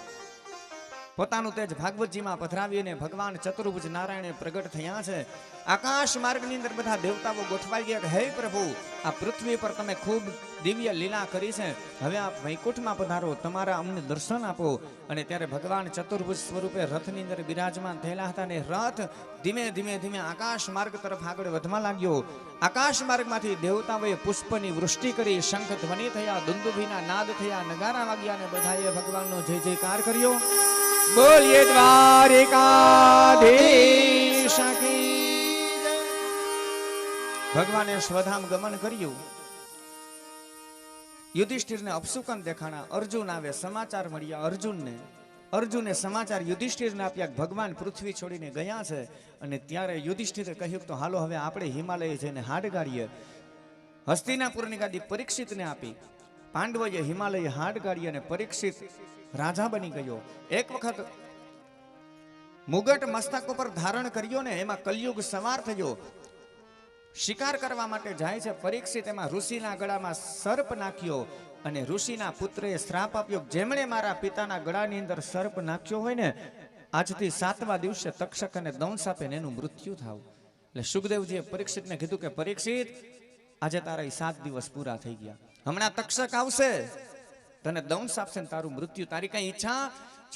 પોતાનું તેજ ભાગવતજીમાં પધરાવીને ભગવાન ચતુર્ભુજ નારાયણે પ્રગટ થયા છે. આકાશ માર્ગની અંદર બધા દેવતાઓ ગોઠવાઈ ગયા કે હે પ્રભુ, આ પૃથ્વી પર તમે ખૂબ દિવ્ય લીલા કરી છે, હવે આપ વૈકુંઠમાં પધારો, તમારા અમને દર્શન આપો. અને ત્યારે ભગવાન ચતુર્ભુજ સ્વરૂપે રથની અંદર બિરાજમાન થયેલા હતા અને રથ ધીમે ધીમે ધીમે આકાશ માર્ગ તરફ આગળ વધવા લાગ્યો. આકાશ માર્ગમાંથી દેવતાઓએ પુષ્પની વૃષ્ટિ કરી, શંખ ધ્વનિ થયા, દુંદુભીના નાદ થયા, નગારા વાગ્યા અને બધાએ ભગવાનનો જય જયકાર કર્યો. બોલીએ દ્વારિકાધીશ કી જય. ભગવાને સ્વધામ ગમન કર્યું. યુધિષ્ઠિરને અપશુકન દેખાણા. અર્જુન આવે, સમાચાર મળ્યા અર્જુને સમાચાર યુધિષ્ઠિરને આપ્યા ભગવાન પૃથ્વી છોડીને ગયા છે. અને ત્યારે યુધિષ્ઠિરે કહ્યું તો હાલો હવે આપણે હિમાલય જઈને હાડ ગાડીએ. હસ્તિનાપુરની ગાદી પરીક્ષિતને આપી. પાંડવોએ હિમાલય હાડ ગાડી અને પરીક્ષિત રાજા બની ગયો. એક વખત મુગટ મસ્તક ઉપર ધારણ કર્યો ને એમાં કલયુગ સવાર થયો. શિકાર કરવા માટે જાય છે પરીક્ષિત, એમાં ઋષિના ગળામાં સર્પ નાખ્યો અને ઋષિના પુત્રએ શ્રાપ આપ્યો, જેમણે મારા પિતાના ગળાની અંદર સર્પ નાખ્યો હોય ને આજથી 7મા દિવસે તક્ષક અને દંશ આપે ને એનું મૃત્યુ થાવ. એટલે સુખદેવજીએ પરીક્ષિતને કીધું કે પરીક્ષિત, આજે તારા 7 દિવસ પૂરા થઈ ગયા, હમણાં તક્ષક આવશે, તને દંશ આપશે ને તારું મૃત્યુ. તારી કઈ ઈચ્છા?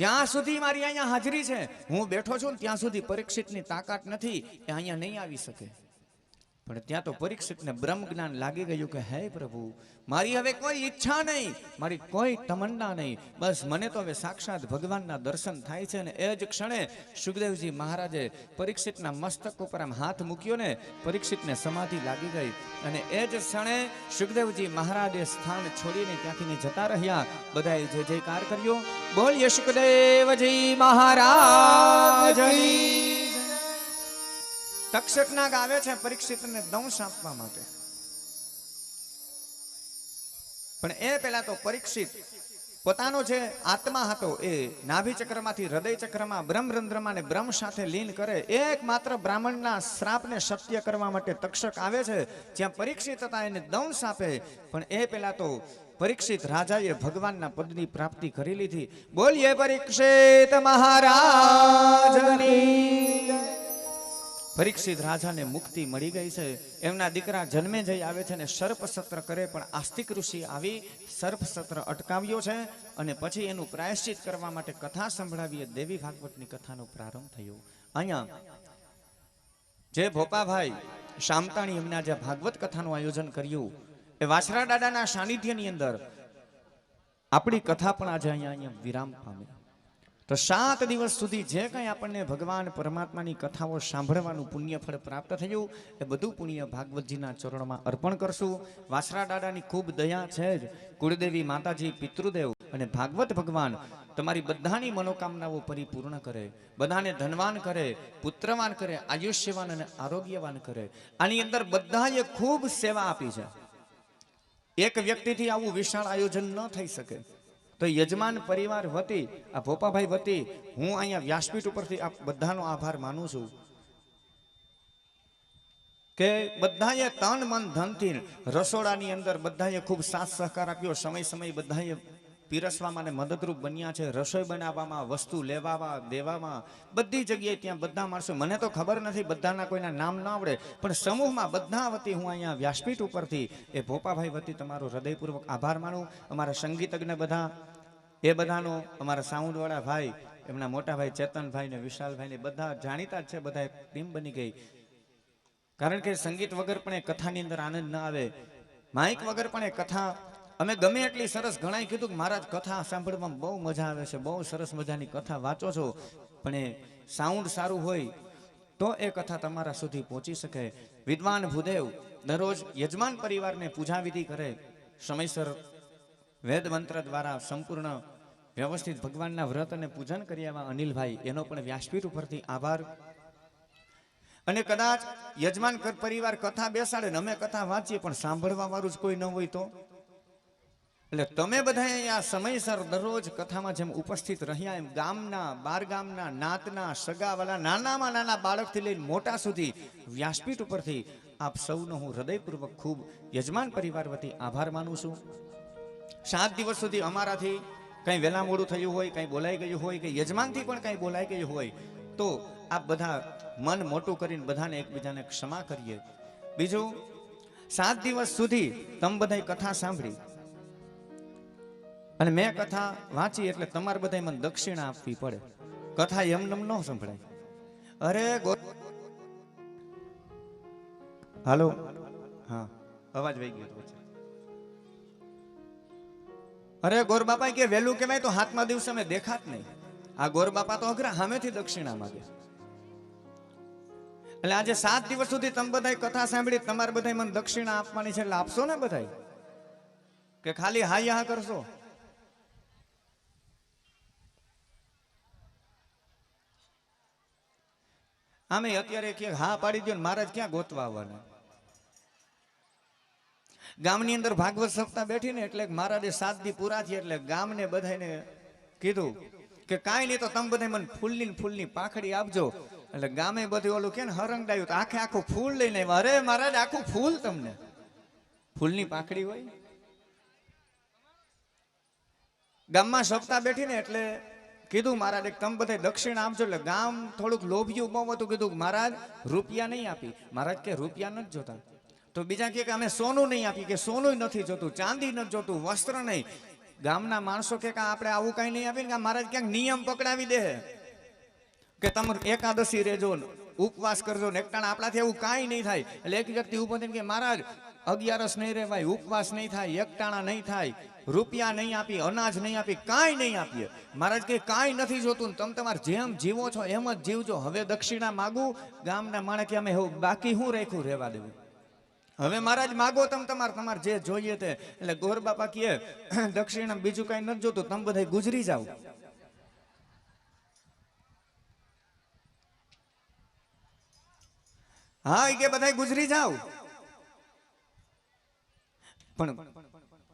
જ્યાં સુધી મારી અહીંયા હાજરી છે, હું બેઠો છું ત્યાં સુધી પરીક્ષિતની તાકાત નથી, એ અહીંયા નહીં આવી શકે. પણ ત્યાં તો પરીક્ષિતને બ્રહ્મ જ્ઞાન લાગી ગયું કે હે પ્રભુ, મારી હવે કોઈ ઈચ્છા નહીં, મારી કોઈ તમન્ના નહીં, બસ મને તો હવે સાક્ષાત ભગવાનના દર્શન થાય છે. ને એ જ ક્ષણે સુખદેવજી મહારાજે પરીક્ષિતના મસ્તક ઉપર આમ હાથ મૂક્યો ને પરીક્ષિતને સમાધિ લાગી ગઈ. અને એ જ ક્ષણે સુખદેવજી મહારાજે સ્થાન છોડીને ત્યાંથી જતા રહ્યા. બધાએ જય જયકાર કર્યો. બોલીએ સુખદેવજી મહારાજની. તક્ષકનાગ આવે છે પરીક્ષિતને દંશ આપવા માટે. પણ એ પહેલા તો પરીક્ષિત પોતાનો જે આત્મા હતો એ નાભી ચક્રમાંથી હૃદય ચક્રમાં બ્રહ્મરંધ્રમાં ને બ્રહ્મ સાથે લીન કરે. એકમાત્ર બ્રાહ્મણના શ્રાપને સત્ય કરવા માટે તક્ષક આવે છે. જ્યાં પરીક્ષિત હતા એને દંશ આપે. પણ એ પહેલા તો પરીક્ષિત રાજાએ ભગવાનના પદની પ્રાપ્તિ કરી લીધી. બોલીએ પરીક્ષિત મહારાજની. પરીક્ષિત રાજાને મુક્તિ મળી ગઈ છે. એમના દીકરા જન્મે જઈ આવે છે અને સર્પ સત્ર કરે, પણ આસ્તિક ઋષિ આવી સર્પ સત્ર અટકાવ્યો છે. અને પછી એનું પ્રાયશ્ચિત કરવા માટે કથા સંભળાવી. દેવી ભાગવતની કથાનો પ્રારંભ થયો. અહીંયા જે ભોપાભાઈ શામતાણી એમના જે ભાગવત કથાનું આયોજન કર્યું એ વાછરા દાદાના સાનિધ્યની અંદર આપણી કથા પણ આજે અહીંયા વિરામ પામે. તો 7 દિવસ સુધી જે કંઈ આપણને ભગવાન પરમાત્માની કથાઓ સાંભળવાનું પુણ્ય ફળ પ્રાપ્ત થયું એ બધું પુણ્ય ભાગવતજીના ચરણોમાં અર્પણ કરશું. વાછરા દાદાની ખૂબ દયા છે જ. કુળદેવી માતાજી, પિતૃદેવ અને ભાગવત ભગવાન તમારી બધાની મનોકામનાઓ પરિપૂર્ણ કરે, બધાને ધનવાન કરે, પુત્રવાન કરે, આયુષ્યવાન અને આરોગ્યવાન કરે. આની અંદર બધાએ ખૂબ સેવા આપી છે. એક વ્યક્તિથી આવું વિશાળ આયોજન ન થઈ શકે. તો યજમાન પરિવાર વતી, આ ભોપાભાઈ વતી હું અહીંયા વ્યાસપીઠ ઉપરથી આપ બધાનો આભાર માનું છું કે બધાએ તન મન ધનથી રસોડાની અંદર બધાએ ખૂબ સાથ સહકાર આપ્યો. સમય સમય બધાએ પીરસવામાં અને મદદરૂપ બન્યા છે. રસોઈ બનાવવામાં, વસ્તુ લેવામાં, દેવામાં, બધી જગ્યાએ ત્યાં બધા માણસો, મને તો ખબર નથી બધાના કોઈના નામ ન આવડે, પણ સમૂહમાં બધા વતી હું અહીંયા વ્યાસપીઠ ઉપરથી એ ભોપાભાઈ વતી તમારો હૃદયપૂર્વક આભાર માનું. અમારા સંગીતજ્ઞ બધા, એ બધાનો, અમારા સાઉન્ડવાળા ભાઈ, એમના મોટા ભાઈ ચેતનભાઈ ને વિશાલભાઈ ને બધા જાણીતા જ છે. બધા એક ટીમ બની ગઈ. કારણ કે સંગીત વગર પણ એ કથાની અંદર આનંદ ન આવે, માઇક વગર પણ એ કથા, અમે ગમે એટલી સરસ ઘણાય કીધું કે મહારાજ કથા સાંભળવામાં બહુ મજા આવે છે, બહુ સરસ મજાની કથા વાંચો છો, પણ એ સાઉન્ડ સારું હોય તો એ કથા તમારા સુધી પહોંચી શકે. વિદ્વાન ભૂદેવ દરરોજ યજમાન પરિવારને પૂજા વિધિ કરે, સમયસર વેદ મંત્ર દ્વારા સંપૂર્ણ વ્યવસ્થિત ભગવાનના વ્રત અને પૂજન કર્યા. અનિલભાઈ, એનો પણ વ્યાસપીઠ ઉપરથી આભાર. અને કદાચ યજમાન પરિવાર કથા બેસાડે ને અમે કથા વાંચીએ પણ સાંભળવા વાળું જ કોઈ ન હોય તો એટલે તમે બધા અહીંયા સમયસર દરરોજ કથામાં જેમ ઉપસ્થિત રહ્યા એમ ગામના બાર ગામના નાતના સગાવાલા નાનામાં નાના બાળકથી લઈને મોટા સુધી વ્યાસપીઠ ઉપરથી આપ સૌનો હું હૃદયપૂર્વક ખૂબ યજમાન પરિવાર વતી આભાર માનું છું. 7 દિવસ સુધી અમારાથી કંઈ વહેલા મોડું થયું હોય, કંઈ બોલાઈ ગયું હોય કે યજમાનથી પણ કંઈ બોલાઈ ગયું હોય તો આપ બધા મન મોટું કરીને બધાને એકબીજાને ક્ષમા કરીએ. બીજું 7 દિવસ સુધી તમે બધાય કથા સાંભળી અને મેં કથા વાંચી એટલે તમારે બધાય મને દક્ષિણા આપવી પડે. કથા એમને ન સંભળાય. અરે હાલો, હા અવાજ વહી ગયો વચ્ચે. અરે ગોર બાપા કે વહેલું કહેવાય તો 7મા દિવસે અમે દેખાત નહીં. આ ગોર બાપા તો અઘરા સામેથી દક્ષિણા માંગે. એટલે આજે 7 દિવસ સુધી તમે બધાય કથા સાંભળી, તમારે બધાય મને દક્ષિણા આપવાની છે એટલે આપશો ને બધાય કે ખાલી હા હા કરશો? આમે અત્યારે કે હા પાડી દો ને મહારાજ ક્યાં ગોતવા આવવાના? ગામની અંદર ભાગવત સપ્તાહ બેઠી ને એટલે મહારાજે 7 દી પૂરા થયા એટલે ગામને બધાને કીધું કે કાંઈ નહીં તો તમે બધા મને ફૂલની પાંખડી આપજો. એટલે ગામે બધું ઓલું કે ને હરંગડાયું તો આખું ફૂલ લઈને આવ્યા. અરે મહારાજ આખું ફૂલ, તમને ફૂલની પાંખડી હોય? ગામમાં સપ્તાહ બેઠી ને એટલે કીધું મહારાજ તમે બધા દક્ષિણા આપજો. એટલે ગામ થોડુંક લોભિયું બહુ હતું. કીધું મહારાજ રૂપિયા નહીં આપી. મહારાજ કે રૂપિયા નથી જોતા. તો બીજા કે અમે સોનું નહીં આપી, કે સોનું નથી જોતું, ચાંદી નથી જોતું, વસ્ત્ર નહીં. ગામના માણસો કે આપણે આવું કઈ નહીં આપીને મહારાજ ક્યાંક નિયમ પકડાવી દે કે તમે એકાદશી રહેજો, ઉપવાસ કરજો ને એકટાણા. આપણાથી એવું કાંઈ નહીં થાય. એટલે એક વ્યક્તિ ઉભો થઈને કે મહારાજ 11 નહીં રહેવાય, ઉપવાસ નહીં થાય, એકટાણા નહીં થાય, રૂપિયા નહીં આપી, અનાજ નહીં આપી, કાંઈ નહીં આપીએ. મહારાજ કે કાંઈ નથી જોતું, તમે તમારે જેમ જીવો છો એમ જ જીવજો. હવે દક્ષિણા માગું. ગામના માણસ કે અમે બાકી શું રાખ્યું રહેવા દેવું? હવે મહારાજ માગો તમે તમારે જે જોઈએ તે. એટલે ગોર બાપા કહે દક્ષિણા બીજું કઈ નથી જોતું, તમે બધા ગુજરી જાઓ. હા એ કે બધા ગુજરી જાઓ. પણ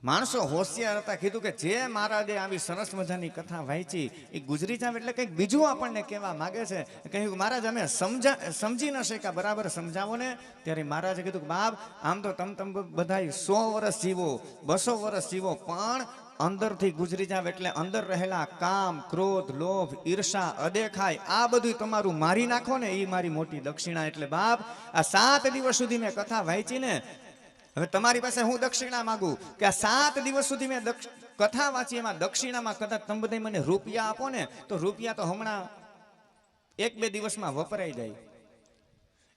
માણસો હોશિયાર હતા. કીધું કે જે મહારાજે આવી સરસ મજાની કથા વાંચી એ ગુજરી જાવ એટલે કંઈક બીજું આપણને કહેવા માંગે છે. કહ્યું મહારાજ અમે સમજી ન શક્યા, બરાબર સમજાવો ને. ત્યારે મહારાજે કીધું કે બાપ આમ તો તમે બધા 100 વર્ષ જીવો, 200 વર્ષ જીવો, પણ અંદરથી ગુજરી જાવ એટલે અંદર રહેલા કામ, ક્રોધ, લોભ, ઈર્ષા, અદેખાય આ બધું તમારું મારી નાખો ને એ મારી મોટી દક્ષિણા. એટલે બાપ આ 7 દિવસ સુધી મેં કથા વાંચી ને, હવે તમારી પાસે હું દક્ષિણા માંગુ કે આ 7 દિવસ સુધી મેં કથા વાંચી, એમાં દક્ષિણામાં કદાચ તમે બધા મને રૂપિયા આપો ને તો રૂપિયા તો હમણાં 1-2 દિવસમાં વપરાઈ જાય.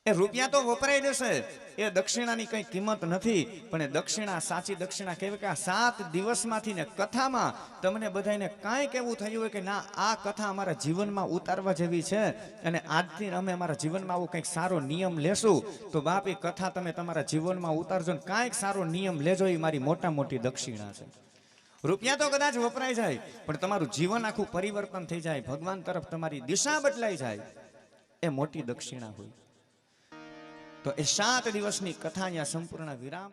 એ રૂપિયા તો વપરાઈ જશે, એ દક્ષિણાની કઈ કિંમત નથી. પણ એ દક્ષિણા, સાચી દક્ષિણા કહેવાય કે આ 7 દિવસમાંથી ને કથામાં તમને બધાને કાંઈક એવું થયું હોય કે ના આ કથા અમારા જીવનમાં ઉતારવા જેવી છે અને આજથી અમે અમારા જીવનમાં આવો કંઈક સારો નિયમ લેશું, તો બાપ એ કથા તમે તમારા જીવનમાં ઉતારજો ને કાંઈક સારો નિયમ લેજો. એ મારી મોટી દક્ષિણા છે. રૂપિયા તો કદાચ વપરાઈ જાય પણ તમારું જીવન આખું પરિવર્તન થઈ જાય, ભગવાન તરફ તમારી દિશા બદલાઈ જાય, એ મોટી દક્ષિણા હોય. તો એ 7 દિવસની કથા અહીંયા સંપૂર્ણ વિરામ.